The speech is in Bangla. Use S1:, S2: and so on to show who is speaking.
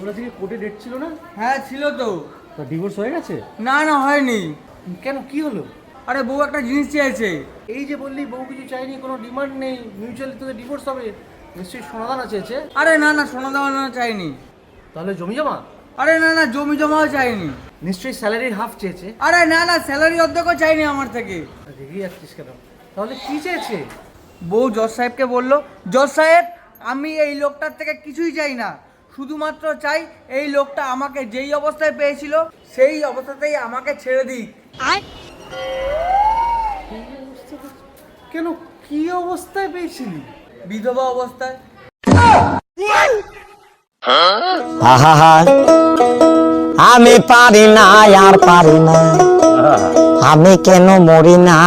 S1: ওরা থেকে কোর্টে ডেট ছিল না?
S2: হ্যাঁ ছিল তো।
S1: তা ডিভোর্স হয়ে গেছে?
S2: না না হয়নি।
S1: কেন, কি হলো?
S2: আরে বউ একটা জিনিস চেয়েছে।
S1: এই যে বললি বউ কিছু চাইনি, কোনো ডিমান্ড নেই, মিউচুয়ালি তোদের ডিভোর্স হবে, নিশ্চয়ই সোনাদানা চেয়েছে।
S2: আরে না না সোনা দাওয়া না চাইনি।
S1: তাহলে জমি জমা?
S2: আরে না না জমি জমাও চাইনি।
S1: নিশ্চয়ই স্যালারির হাফ চেয়েছে।
S2: আরে না না স্যালারি অর্ধেকও চাইনি আমার থেকে।
S1: রেগে যাচ্ছিস কেন? তাহলে কি চেয়েছে?
S2: বউ জজ সাহেবকে বলল, জজ সাহেব আমি এই লোকটার থেকে কিছুই চাই না, শুধুমাত্র চাই এই লোকটা আমাকে যেই অবস্থায় পেয়েছিল সেই অবস্থাতেই আমাকে ছেড়ে দিক।
S1: কেন, কি অবস্থায় পেয়েছিলি?
S2: বিধবা অবস্থায়।
S3: আহা আমি পারি না আর পারি না, আমি কেন মরি না।